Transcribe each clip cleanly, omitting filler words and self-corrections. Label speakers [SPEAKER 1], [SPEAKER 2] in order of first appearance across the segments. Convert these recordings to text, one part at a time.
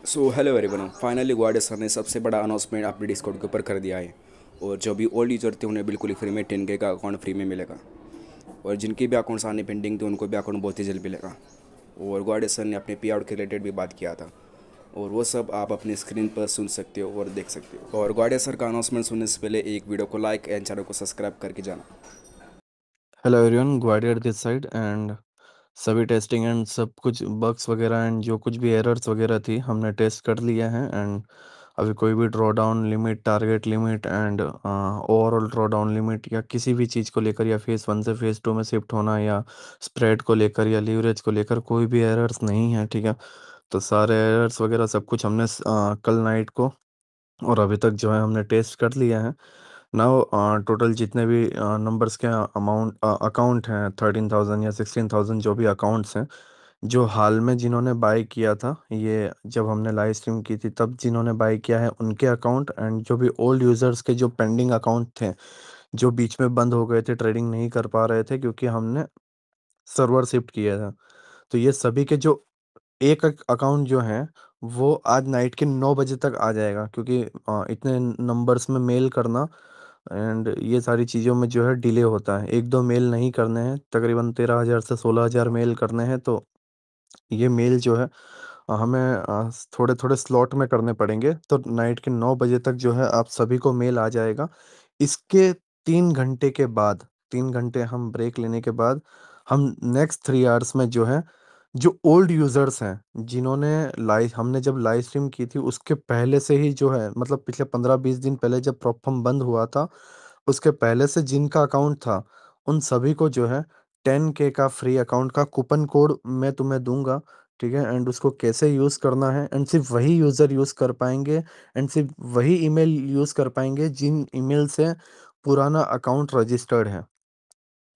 [SPEAKER 1] सो hello everyone, finally गुआडे sir ने सबसे बड़ा अनाउंसमेंट अपने डिस्कॉर्ड के ऊपर कर दिया है। और जो भी ओल्ड यूजर थे उन्हें बिल्कुल ही फ्री में 10K का अकाउंट फ्री में मिलेगा। और जिनकी भी अकाउंट्स आने पेंडिंग थे उनको भी अकाउंट बहुत ही जल्द मिलेगा। और गुआडे सर ने अपने पे आउट के रिलेटेड भी बात किया था। और वो सब आप अपनी स्क्रीन पर सुन सकते हो और देख सकते हो। और गुआडे सर का अनाउंसमेंट सुनने से पहले एक वीडियो को लाइक एंड चैनल को सब्सक्राइब करके जाना।
[SPEAKER 2] हेलो एवरीवन, ग्वाडियर दिस साइड एंड सभी टेस्टिंग एंड सब कुछ बग्स वगैरह एंड जो कुछ भी एरर्स वगैरह थी हमने टेस्ट कर लिया है। एंड अभी कोई भी draw down limit, target limit and overall draw down limit या किसी भी चीज़ को लेकर या फेज़ 1 से फेज़ 2 में शिफ्ट होना या स्प्रेड को लेकर या लीवरेज को लेकर कोई भी एरर्स नहीं है। ठीक है, तो सारे एरर्स वगैरह सब कुछ हमने कल नाइट को और अभी तक जो है हमने टेस्ट कर लिया है। नाउ टोटल जितने भी नंबर्स के अमाउंट अकाउंट हैं, 13,000 या 16,000 जो भी अकाउंट्स हैं, जो हाल में जिन्होंने बाय किया था, ये जब हमने लाइव स्ट्रीम की थी तब जिन्होंने बाय किया है उनके अकाउंट एंड जो भी ओल्ड यूज़र्स के जो पेंडिंग अकाउंट थे, जो बीच में बंद हो गए थे, ट्रेडिंग नहीं कर पा रहे थे क्योंकि हमने सर्वर शिफ्ट किया था, तो ये सभी के जो एक एक अकाउंट जो है वो आज नाइट के 9 बजे तक आ जाएगा, क्योंकि इतने नंबर्स में मेल करना एंड ये सारी चीज़ों में जो है डिले होता है। एक दो मेल नहीं करने हैं, तकरीबन 13,000 से 16,000 मेल करने हैं, तो ये मेल जो है हमें थोड़े थोड़े स्लॉट में करने पड़ेंगे। तो नाइट के 9 बजे तक जो है आप सभी को मेल आ जाएगा। इसके 3 घंटे के बाद, 3 घंटे हम ब्रेक लेने के बाद, हम नेक्स्ट 3 आवर्स में जो है, जो ओल्ड यूजर्स हैं जिन्होंने लाइव, हमने जब लाइव स्ट्रीम की थी उसके पहले से ही जो है, मतलब पिछले 15-20 दिन पहले जब प्रॉपफम बंद हुआ था, उसके पहले से जिनका अकाउंट था उन सभी को जो है 10K का फ्री अकाउंट का कूपन कोड मैं तुम्हें दूंगा। ठीक है, एंड उसको कैसे यूज़ करना है, एंड सिर्फ वही यूज़र यूज़ कर पाएंगे एंड सिर्फ वही ईमेल यूज़ कर पाएंगे जिन ईमेल से पुराना अकाउंट रजिस्टर्ड है।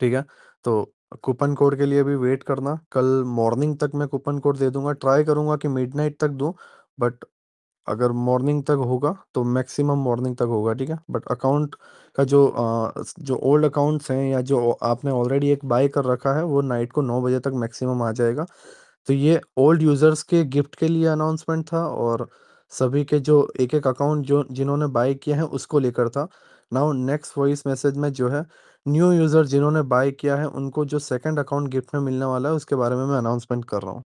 [SPEAKER 2] ठीक है, तो कूपन कोड के लिए भी वेट करना, कल मॉर्निंग तक मैं कूपन कोड दे दूंगा, ट्राई करूंगा कि मिडनाइट तक दूं, बट अगर मॉर्निंग तक होगा तो मैक्सिमम मॉर्निंग तक होगा। ठीक है, बट अकाउंट का जो ओल्ड अकाउंट्स हैं या जो आपने ऑलरेडी एक बाय कर रखा है वो नाइट को 9 बजे तक मैक्सिमम आ जाएगा। तो ये ओल्ड यूजर्स के गिफ्ट के लिए अनाउंसमेंट था और सभी के जो एक एक अकाउंट जो जिन्होंने बाय किया है उसको लेकर था। नाउ नेक्स्ट वॉइस मैसेज में जो है न्यू यूजर जिन्होंने बाय किया है उनको जो सेकंड अकाउंट गिफ्ट में मिलने वाला है उसके बारे में मैं अनाउंसमेंट कर रहा हूँ।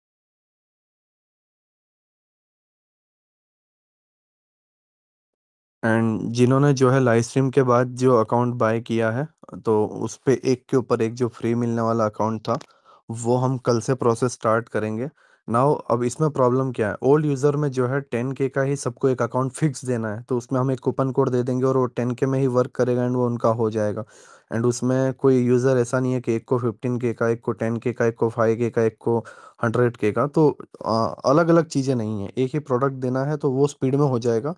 [SPEAKER 2] एंड जिन्होंने जो है लाइव स्ट्रीम के बाद जो अकाउंट बाय किया है, तो उस पे एक के ऊपर एक जो फ्री मिलने वाला अकाउंट था वो हम कल से प्रोसेस स्टार्ट करेंगे। नाउ अब इसमें प्रॉब्लम क्या है, ओल्ड यूज़र में जो है 10K का ही सबको एक अकाउंट फिक्स देना है, तो उसमें हम एक कूपन कोड दे देंगे और वो 10K में ही वर्क करेगा एंड वो उनका हो जाएगा। एंड उसमें कोई यूज़र ऐसा नहीं है कि एक को 15K का, एक को 10K का, एक को 5K का, एक को 100K का, तो अलग अलग चीज़ें नहीं है, एक ही प्रोडक्ट देना है तो वो स्पीड में हो जाएगा।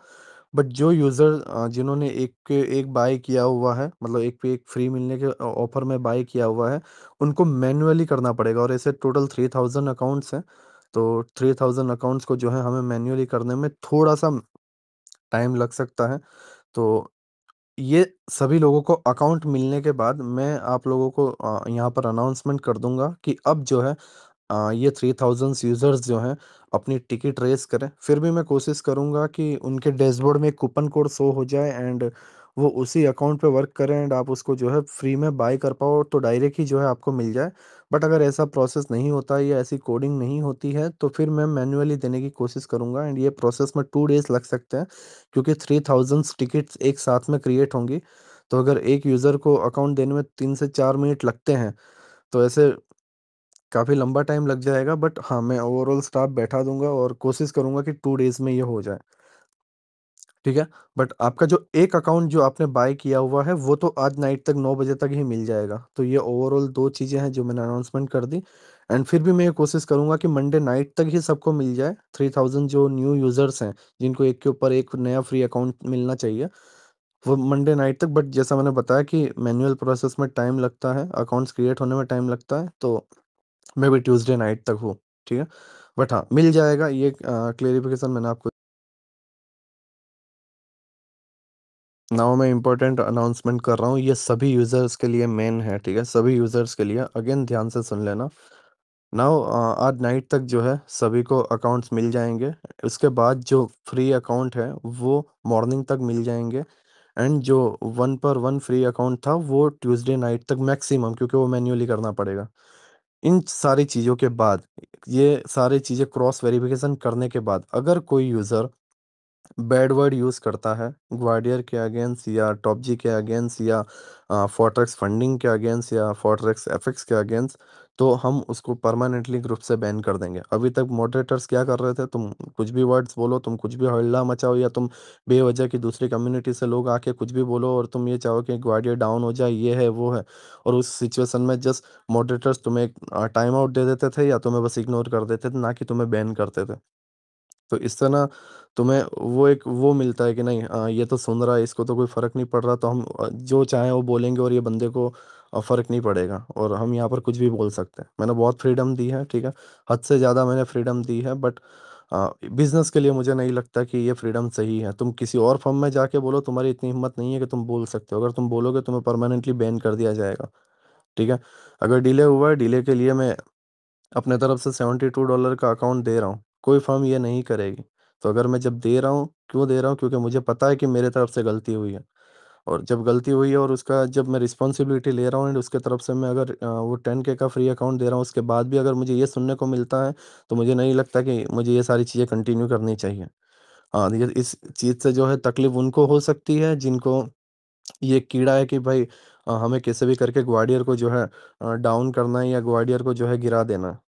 [SPEAKER 2] बट जो यूज़र जिन्होंने एक के एक बाय किया हुआ है, मतलब एक पे एक फ्री मिलने के ऑफर में बाय किया हुआ है, उनको मैन्युअली करना पड़ेगा, और ऐसे टोटल 3,000 अकाउंट्स हैं, तो 3,000 अकाउंट्स को जो है हमें मैन्युअली करने में थोड़ा सा टाइम लग सकता है। तो ये सभी लोगों को अकाउंट मिलने के बाद मैं आप लोगों को यहाँ पर अनाउंसमेंट कर दूंगा कि अब जो है ये 3,000 यूजर्स जो हैं अपनी टिकट रेस करें। फिर भी मैं कोशिश करूंगा कि उनके डैशबोर्ड में कूपन कोड शो हो जाए एंड वो उसी अकाउंट पे वर्क करें एंड आप उसको जो है फ्री में बाय कर पाओ, तो डायरेक्ट ही जो है आपको मिल जाए। बट अगर ऐसा प्रोसेस नहीं होता या ऐसी कोडिंग नहीं होती है तो फिर मैं मैन्युअली देने की कोशिश करूंगा एंड ये प्रोसेस में 2 डेज लग सकते हैं, क्योंकि 3,000 टिकट्स एक साथ में क्रिएट होंगी। तो अगर एक यूज़र को अकाउंट देने में 3 से 4 मिनट लगते हैं, तो ऐसे काफ़ी लंबा टाइम लग जाएगा। बट हाँ, मैं ओवरऑल स्टाफ बैठा दूंगा और कोशिश करूंगा कि 2 डेज में ये हो जाए। ठीक है, बट आपका जो एक अकाउंट जो आपने बाय किया हुआ है वो तो आज नाइट तक 9 बजे तक ही मिल जाएगा। तो ये ओवरऑल दो चीज़ें हैं जो मैंने अनाउंसमेंट कर दी। एंड फिर भी मैं ये कोशिश करूंगा कि मंडे नाइट तक ही सबको मिल जाए, 3,000 जो न्यू यूज़र्स हैं जिनको एक के ऊपर एक नया फ्री अकाउंट मिलना चाहिए, वो मंडे नाइट तक। बट जैसा मैंने बताया कि मैनुअल प्रोसेस में टाइम लगता है, अकाउंट्स क्रिएट होने में टाइम लगता है, तो मैं भी ट्यूसडे नाइट तक हूँ। ठीक है, बट हाँ मिल जाएगा, ये क्लेरिफिकेशन मैंने आपको। नाउ मैं इंपॉर्टेंट अनाउंसमेंट कर रहा हूँ, ये सभी यूज़र्स के लिए मेन है। ठीक है, सभी यूज़र्स के लिए, अगेन ध्यान से सुन लेना। नाउ आज नाइट तक जो है सभी को अकाउंट्स मिल जाएंगे। उसके बाद जो फ्री अकाउंट है वो मॉर्निंग तक मिल जाएंगे। एंड जो 1 पर 1 फ्री अकाउंट था वो ट्यूसडे नाइट तक मैक्सिमम, क्योंकि वो मैन्युअली करना पड़ेगा। इन सारी चीज़ों के बाद, ये सारी चीज़ें क्रॉस वेरिफिकेशन करने के बाद, अगर कोई यूज़र बैड वर्ड यूज़ करता है ग्वाडियर के अगेंस्ट या टॉपजी के अगेंस्ट या फोर्ट्रेक्स फंडिंग के अगेंस्ट या फोर्ट्रेक्स एफएक्स के अगेंस्ट, तो हम उसको परमानेंटली ग्रुप से बैन कर देंगे। अभी तक मॉडरेटर्स क्या कर रहे थे, तुम कुछ भी वर्ड्स बोलो, तुम कुछ भी हल्ला मचाओ, या तुम बेवजह की दूसरी कम्युनिटी से लोग आके कुछ भी बोलो और तुम ये चाहो कि ग्वाडियर डाउन हो जाए, ये है वो है। और उस सिचुएशन में जस्ट मॉडरेटर्स तुम्हें टाइम आउट दे देते थे या तुम्हें बस इग्नोर कर देते थे, ना कि तुम्हें बैन करते थे। तो इससे ना तुम्हें वो एक वो मिलता है कि नहीं, ये तो सुन रहा है, इसको तो कोई फ़र्क नहीं पड़ रहा, तो हम जो चाहें वो बोलेंगे और ये बंदे को फ़र्क नहीं पड़ेगा और हम यहाँ पर कुछ भी बोल सकते हैं। मैंने बहुत फ्रीडम दी है, ठीक है, हद से ज़्यादा मैंने फ्रीडम दी है, बट बिजनेस के लिए मुझे नहीं लगता कि ये फ्रीडम सही है। तुम किसी और फर्म में जाके बोलो, तुम्हारी इतनी हिम्मत नहीं है कि तुम बोल सकते हो। अगर तुम बोलोगे तुम्हें परमानेंटली बैन कर दिया जाएगा, ठीक है। अगर डिले हुआ है, डिले के लिए मैं अपने तरफ से $72 का अकाउंट दे रहा हूँ, कोई फर्म ये नहीं करेगी। तो अगर मैं जब दे रहा हूँ, क्यों दे रहा हूँ, क्योंकि मुझे पता है कि मेरे तरफ से गलती हुई है। और जब गलती हुई है और उसका जब मैं रिस्पॉन्सिबिलिटी ले रहा हूँ एंड उसके तरफ से मैं अगर वो 10K का फ्री अकाउंट दे रहा हूँ, उसके बाद भी अगर मुझे ये सुनने को मिलता है, तो मुझे नहीं लगता कि मुझे ये सारी चीज़ें कंटिन्यू करनी चाहिए। हाँ, ये इस चीज़ से जो है तकलीफ उनको हो सकती है जिनको ये कीड़ा है कि भाई हमें कैसे भी करके ग्वाडियर को जो है डाउन करना है या ग्वाडियर को जो है गिरा देना है,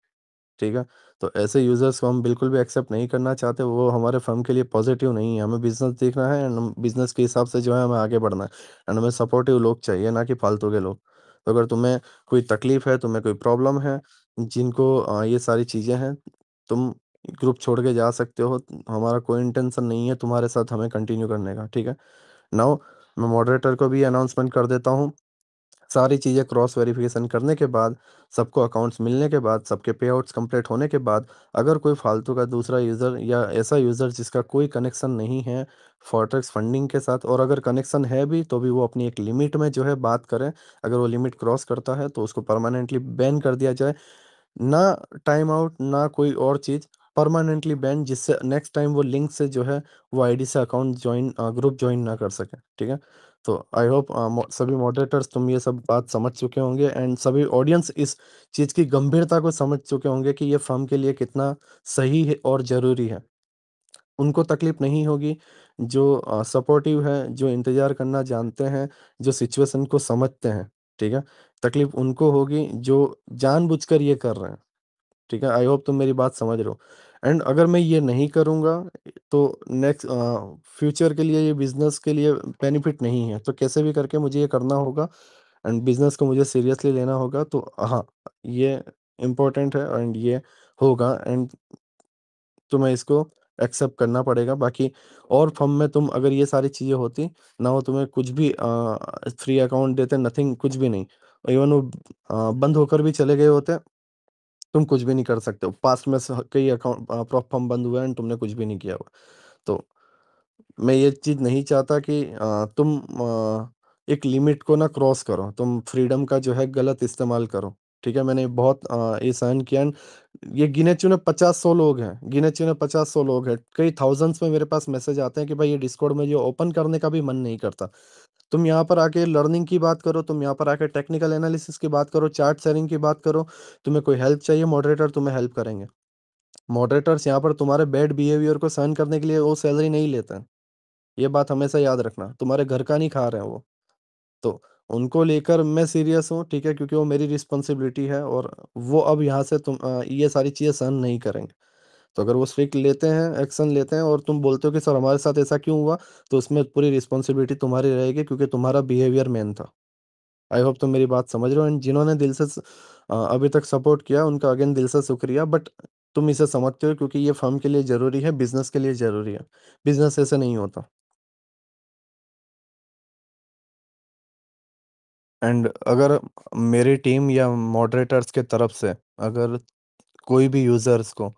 [SPEAKER 2] ठीक है। तो ऐसे यूज़र्स को हम बिल्कुल भी एक्सेप्ट नहीं करना चाहते, वो हमारे फर्म के लिए पॉजिटिव नहीं है। हमें बिजनेस देखना है एंड बिजनेस के हिसाब से जो है हमें आगे बढ़ना है। एंड हमें सपोर्टिव लोग चाहिए, ना कि फालतू के लोग। तो अगर तुम्हें कोई तकलीफ है, तुम्हें कोई प्रॉब्लम है, जिनको ये सारी चीज़ें हैं, तुम ग्रुप छोड़ के जा सकते हो। हमारा कोई इंटेंशन नहीं है तुम्हारे साथ हमें कंटिन्यू करने का, ठीक है। नाउ मैं मॉडरेटर को भी अनाउंसमेंट कर देता हूँ। सारी चीज़ें क्रॉस वेरिफिकेशन करने के बाद, सबको अकाउंट्स मिलने के बाद, सबके पे आउट्स कंप्लीट होने के बाद, अगर कोई फालतू का दूसरा यूज़र या ऐसा यूज़र जिसका कोई कनेक्शन नहीं है फोर्ट्रेक्स फंडिंग के साथ, और अगर कनेक्शन है भी तो भी वो अपनी एक लिमिट में जो है बात करें। अगर वो लिमिट क्रॉस करता है तो उसको परमानेंटली बैन कर दिया जाए। ना टाइम आउट, ना कोई और चीज़, परमानेंटली बैन, जिससे नेक्स्ट टाइम वो लिंक से जो है वो आईडी से अकाउंट ज्वाइन ग्रुप ज्वाइन ना कर सके, ठीक है। तो आई होप सभी मॉडरेटर्स तुम ये सब बात समझ चुके होंगे एंड सभी ऑडियंस इस चीज़ की गंभीरता को समझ चुके होंगे कि ये फर्म के लिए कितना सही है और ज़रूरी है। उनको तकलीफ नहीं होगी जो सपोर्टिव है, जो इंतज़ार करना जानते हैं, जो सिचुएशन को समझते हैं, ठीक है। तकलीफ उनको होगी जो जानबूझकर ये कर रहे हैं, ठीक है। आई होप तुम मेरी बात समझ रहे हो। एंड अगर मैं ये नहीं करूँगा तो नेक्स्ट फ्यूचर के लिए, ये बिजनेस के लिए बेनिफिट नहीं है। तो कैसे भी करके मुझे ये करना होगा एंड बिजनेस को मुझे सीरियसली लेना होगा। तो हाँ, ये इम्पोर्टेंट है एंड ये होगा एंड तुम्हें इसको एक्सेप्ट करना पड़ेगा। बाकी और फर्म में तुम अगर ये सारी चीज़ें होती ना, हो तुम्हें कुछ भी फ्री अकाउंट देते, नथिंग, कुछ भी नहीं, इवन वो बंद होकर भी चले गए होते, तुम कुछ भी नहीं कर सकते हो। पास्ट में कई अकाउंट प्रॉप फर्म बंद हुए हैं, तुमने कुछ भी नहीं किया हुआ। तो मैं ये चीज़ नहीं चाहता कि तुम एक लिमिट को ना क्रॉस करो, तुम फ्रीडम का जो है गलत इस्तेमाल करो, ठीक है। मैंने बहुत ये सहन किया and ये गिने चुने 50-100 लोग हैं, गिने चुने 50-100 लोग हैं। कई थाउजेंड्स में मेरे पास मैसेज आते हैं कि भाई ये डिस्कॉर्ड में जो ओपन करने का भी मन नहीं करता। तुम यहाँ पर आके लर्निंग की बात करो, तुम यहाँ पर आके टेक्निकल एनालिसिस की बात करो, चार्ट शेयरिंग की बात करो। तुम्हें कोई हेल्प चाहिए, मॉडरेटर तुम्हें हेल्प करेंगे। मॉडरेटर्स यहाँ पर तुम्हारे बैड बिहेवियर को सहन करने के लिए वो सैलरी नहीं लेते हैं। ये बात हमेशा याद रखना, तुम्हारे घर का नहीं खा रहे हैं वो। तो उनको लेकर मैं सीरियस हूँ, ठीक है, क्योंकि वो मेरी रिस्पॉन्सिबिलिटी है और वो अब यहाँ से ये सारी चीज़ें सहन नहीं करेंगे। तो अगर वो स्ट्रिक्ट लेते हैं, एक्शन लेते हैं और तुम बोलते हो कि सर हमारे साथ ऐसा क्यों हुआ, तो उसमें पूरी रिस्पॉन्सिबिलिटी तुम्हारी रहेगी, क्योंकि तुम्हारा बिहेवियर मेन था। आई होप तुम मेरी बात समझ रहे हो एंड जिन्होंने दिल से अभी तक सपोर्ट किया उनका अगेन दिल से शुक्रिया। बट तुम इसे समझते हो क्योंकि ये फर्म के लिए ज़रूरी है, बिजनेस के लिए ज़रूरी है। बिजनेस ऐसे नहीं होता। एंड अगर मेरी टीम या मॉडरेटर्स के तरफ से अगर कोई भी यूज़र्स को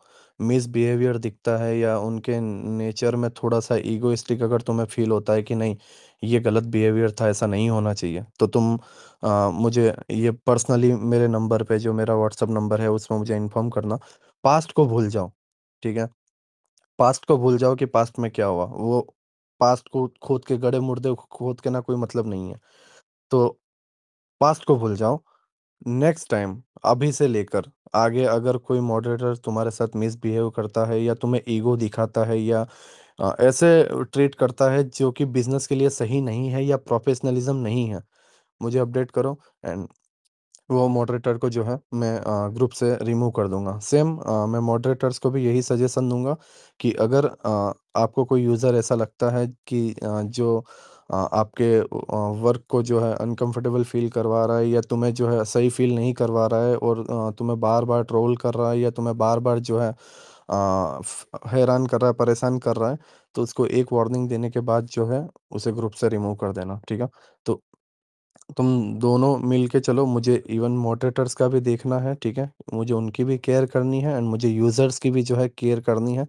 [SPEAKER 2] मिसबिहेवियर दिखता है या उनके नेचर में थोड़ा सा ईगोइस्टिक अगर तुम्हें फील होता है कि नहीं ये गलत बिहेवियर था, ऐसा नहीं होना चाहिए, तो तुम मुझे ये पर्सनली मेरे नंबर पे, जो मेरा व्हाट्सअप नंबर है उसमें मुझे इन्फॉर्म करना। पास्ट को भूल जाओ, ठीक है। पास्ट को भूल जाओ कि पास्ट में क्या हुआ। वो पास्ट को खोद के, गड़े मुर्दे खोद के ना कोई मतलब नहीं है। तो पास्ट को भूल जाओ। नेक्स्ट टाइम अभी से लेकर आगे अगर कोई मॉडरेटर तुम्हारे साथ मिसबिहेव करता है या तुम्हें ईगो दिखाता है या ऐसे ट्रीट करता है जो कि बिजनेस के लिए सही नहीं है या प्रोफेशनलिज्म नहीं है, मुझे अपडेट करो। एंड वो मॉडरेटर को जो है मैं ग्रुप से रिमूव कर दूंगा। सेम मैं मॉडरेटर्स को भी यही सजेशन दूंगा कि अगर आपको कोई यूज़र ऐसा लगता है कि जो आपके वर्क को जो है अनकंफर्टेबल फील करवा रहा है या तुम्हें जो है सही फील नहीं करवा रहा है और तुम्हें बार बार ट्रोल कर रहा है या तुम्हें बार बार जो है हैरान कर रहा है, परेशान कर रहा है, तो उसको एक वार्निंग देने के बाद जो है उसे ग्रुप से रिमूव कर देना, ठीक है। तो तुम दोनों मिल के चलो, मुझे इवन मॉडरेटर्स का भी देखना है, ठीक है। मुझे उनकी भी केयर करनी है एंड मुझे यूजर्स की भी जो है केयर करनी है।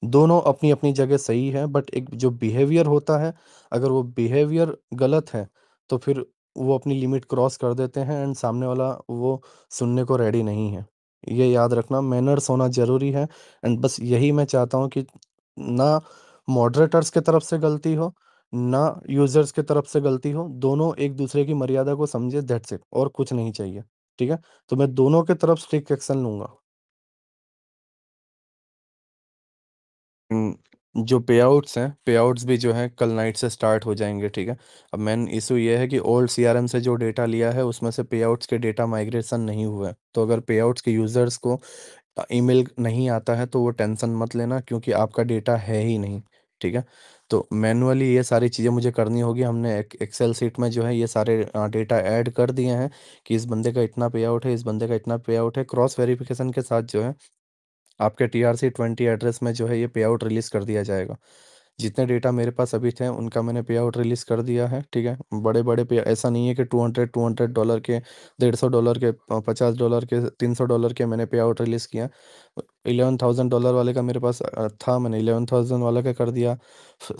[SPEAKER 2] दोनों अपनी अपनी जगह सही है, बट एक जो बिहेवियर होता है, अगर वो बिहेवियर गलत है तो फिर वो अपनी लिमिट क्रॉस कर देते हैं एंड सामने वाला वो सुनने को रेडी नहीं है। ये याद रखना, मैनर्स होना जरूरी है। एंड बस यही मैं चाहता हूँ कि ना मॉडरेटर्स की तरफ से गलती हो, ना यूजर्स की तरफ से गलती हो, दोनों एक दूसरे की मर्यादा को समझे, दैट्स इट, और कुछ नहीं चाहिए, ठीक है। तो मैं दोनों की तरफ स्ट्रिक्ट एक्शन लूंगा। जो पे आउट्स हैं, पे आउट्स भी जो है कल नाइट से स्टार्ट हो जाएंगे, ठीक है। अब मेन इशू ये है कि ओल्ड सीआरएम से जो डेटा लिया है उसमें से पे आउट्स के डेटा माइग्रेशन नहीं हुआ है। तो अगर पे आउट्स के यूजर्स को ईमेल नहीं आता है तो वो टेंशन मत लेना, क्योंकि आपका डेटा है ही नहीं, ठीक है। तो मैनुअली ये सारी चीज़ें मुझे करनी होगी। हमने एक एक्सेल सीट में जो है ये सारे डेटा ऐड कर दिए हैं कि इस बंदे का इतना पे आउट है, इस बंदे का इतना पे आउट है। क्रॉस वेरिफिकेशन के साथ जो है आपके TRC 20 एड्रेस में जो है ये पे आउट रिलीज कर दिया जाएगा। जितने डेटा मेरे पास अभी थे उनका मैंने पे आउट रिलीज कर दिया है, ठीक है। बड़े बड़े पे ऐसा नहीं है कि $200 के, $150 के, $50 के, $300 के मैंने पे आउट रिलीज किया। $11,000 वाले का मेरे पास था, मैंने 11,000 वाले का कर दिया।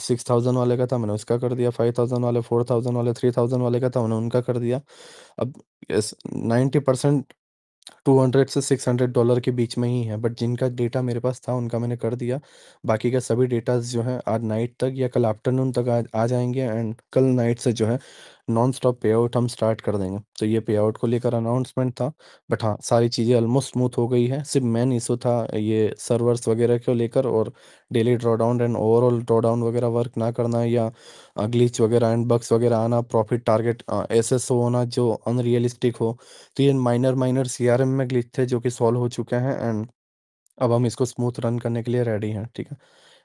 [SPEAKER 2] 6,000 वाले का था, मैंने उसका कर दिया। 5,000 वाले, 4,000 वाले, 3,000 वाले का था, मैंने उनका कर दिया। अब 90% $200 से $600 के बीच में ही है, बट जिनका डेटा मेरे पास था उनका मैंने कर दिया। बाकी का सभी डेटा जो है आज नाइट तक या कल आफ्टरनून तक आ जाएंगे एंड कल नाइट से जो है नॉन स्टॉप पे आउट हम स्टार्ट कर देंगे। तो ये पे आउट को लेकर अनाउंसमेंट था। बट हाँ, सारी चीज़ें ऑलमोस्ट स्मूथ हो गई है। सिर्फ मेन इशू था ये सर्वर्स वगैरह को लेकर, और daily drawdown and overall drawdown वगैरह वर्क ना करना, या ग्लिच वगैरह एंड बग्स वगैरह आना, प्रॉफिट टारगेट एसएस होना जो अनरियलिस्टिक हो। तो ये माइनर माइनर सीआरएम में ग्लिच थे जो कि सॉल्व हो चुके हैं एंड अब हम इसको स्मूथ रन करने के लिए रेडी हैं, ठीक है।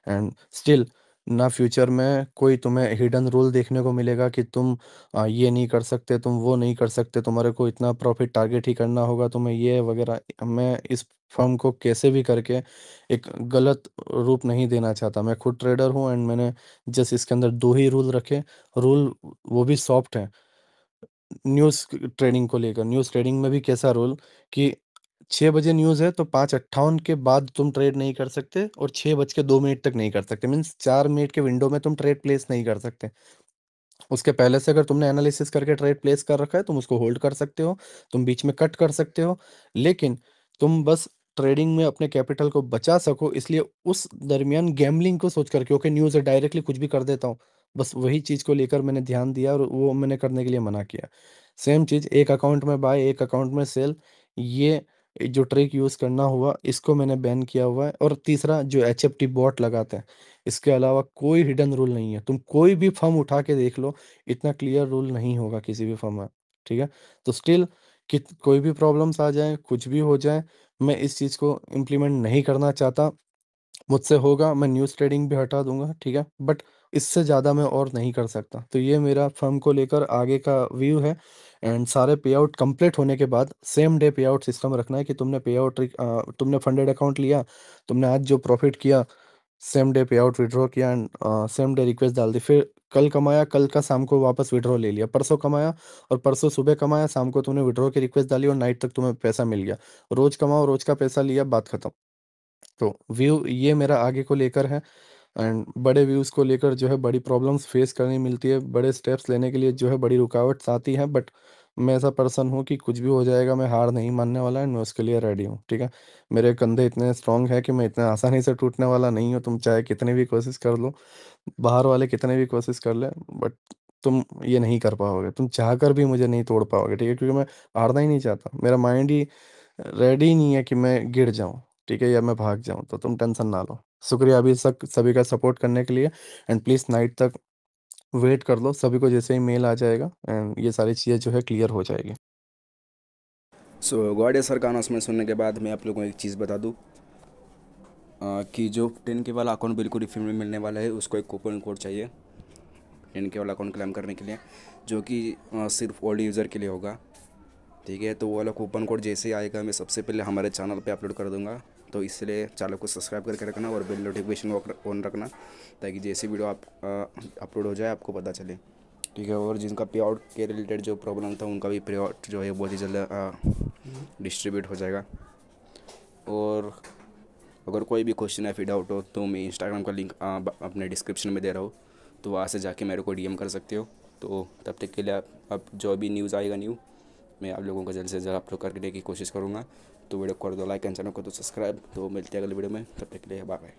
[SPEAKER 2] एंड स्टिल ना फ्यूचर में कोई तुम्हें हिडन रूल देखने को मिलेगा कि तुम ये नहीं कर सकते, तुम वो नहीं कर सकते, तुम्हारे को इतना प्रॉफिट टारगेट ही करना होगा, तुम्हें ये वगैरह। मैं इस फर्म को कैसे भी करके एक गलत रूप नहीं देना चाहता। मैं खुद ट्रेडर हूँ एंड मैंने जस्ट इसके अंदर दो ही रूल रखे। रूल वो भी सॉफ्ट हैं। न्यूज़ ट्रेडिंग को लेकर, न्यूज़ ट्रेडिंग में भी कैसा रोल कि 6 बजे न्यूज़ है तो 5:58 के बाद तुम ट्रेड नहीं कर सकते और 6:02 तक नहीं कर सकते। मीन्स 4 मिनट के विंडो में तुम ट्रेड प्लेस नहीं कर सकते। उसके पहले से अगर तुमने एनालिसिस करके ट्रेड प्लेस कर रखा है तुम उसको होल्ड कर सकते हो, तुम बीच में कट कर सकते हो। लेकिन तुम बस ट्रेडिंग में अपने कैपिटल को बचा सको, इसलिए उस दरमियान गैम्बलिंग को सोच करके, ओके न्यूज़ है डायरेक्टली कुछ भी कर देता हूँ, बस वही चीज़ को लेकर मैंने ध्यान दिया और वो मैंने करने के लिए मना किया। सेम चीज़, एक अकाउंट में बाय, एक अकाउंट में सेल, ये जो ट्रिक यूज़ करना हुआ इसको मैंने बैन किया हुआ है। और तीसरा, जो HFT बॉट लगाते हैं, इसके अलावा कोई हिडन रूल नहीं है। तुम कोई भी फर्म उठा के देख लो, इतना क्लियर रूल नहीं होगा किसी भी फर्म में, ठीक है। तो स्टिल कि कोई भी प्रॉब्लम्स आ जाए, कुछ भी हो जाए, मैं इस चीज़ को इम्प्लीमेंट नहीं करना चाहता। मुझसे होगा मैं न्यूज़ ट्रेडिंग भी हटा दूंगा, ठीक है, बट इससे ज़्यादा मैं और नहीं कर सकता। तो ये मेरा फर्म को लेकर आगे का व्यू है। एंड सारे पे आउट कंप्लीट होने के बाद सेम डे पे आउट सिस्टम रखना है कि तुमने पे आउट, तुमने फंडेड अकाउंट लिया, तुमने आज जो प्रॉफिट किया, सेम डे पे आउट विड्रॉ किया एंड सेम डे रिक्वेस्ट डाल दी। फिर कल कमाया, कल का शाम को वापस विड्रॉ ले लिया। परसों कमाया और परसों सुबह कमाया, शाम को तुमने विड्रॉ की रिक्वेस्ट डाली और नाइट तक तुम्हें पैसा मिल गया। रोज कमाओ, रोज का पैसा लिया, बात खत्म। तो व्यू ये मेरा आगे को लेकर है। एंड बड़े व्यूज़ को लेकर जो है बड़ी प्रॉब्लम्स फेस करनी मिलती है, बड़े स्टेप्स लेने के लिए जो है बड़ी रुकावट्स आती हैं, बट मैं ऐसा पर्सन हूँ कि कुछ भी हो जाएगा, मैं हार नहीं मानने वाला एंड मैं उसके लिए रेडी हूँ, ठीक है। मेरे कंधे इतने स्ट्रांग है कि मैं इतना आसानी से टूटने वाला नहीं हूँ। तुम चाहे कितनी भी कोशिश कर लो, बाहर वाले कितने भी कोशिश कर ले, बट तुम ये नहीं कर पाओगे, तुम चाह कर भी मुझे नहीं तोड़ पाओगे, ठीक है, क्योंकि मैं हारना ही नहीं चाहता। मेरा माइंड ही रेडी ही नहीं है कि मैं गिर जाऊं, ठीक है, या मैं भाग जाऊं। तो तुम टेंशन ना लो। शुक्रिया अभी सभी का सपोर्ट करने के लिए। एंड प्लीज़ नाइट तक वेट कर लो, सभी को जैसे ही मेल आ जाएगा एंड ये सारी चीज़ें जो है क्लियर हो जाएगी।
[SPEAKER 1] सो गॉड सर का अनाउंसमेंट सुनने के बाद मैं आप लोगों को एक चीज़ बता दूँ कि जो 10K वाला अकाउंट बिल्कुल ही फ्री में मिलने वाला है, उसको एक कूपन कोड चाहिए 10K वाला अकाउंट क्लेम करने के लिए, जो कि सिर्फ ओल्ड यूज़र के लिए होगा, ठीक है। तो वो वाला कूपन कोड जैसे ही आएगा मैं सबसे पहले हमारे चैनल पे अपलोड कर दूंगा। तो इसलिए चैनल को सब्सक्राइब करके रखना और बेल नोटिफिकेशन को ऑन रखना, ताकि जैसे वीडियो आप अपलोड हो जाए आपको पता चले, ठीक है। और जिनका पे आउट के रिलेटेड जो प्रॉब्लम था उनका भी पे आउट जो है बहुत ही जल्द डिस्ट्रीब्यूट हो जाएगा। और अगर कोई भी क्वेश्चन या फिर डाउट हो तो मैं इंस्टाग्राम का लिंक अपने डिस्क्रिप्शन में दे रहा हूँ, तो वहाँ से जाके मेरे को डीएम कर सकते हो। तो तब तक के लिए आप जो भी न्यूज़ आएगा मैं आप लोगों को जल्द से जल्द अपलोड करने की कोशिश करूँगा। तो वीडियो को कर दो लाइक एंड चैनल को तो सब्सक्राइब। तो मिलते हैं अगले वीडियो में, तब तक के लिए बाय बाय।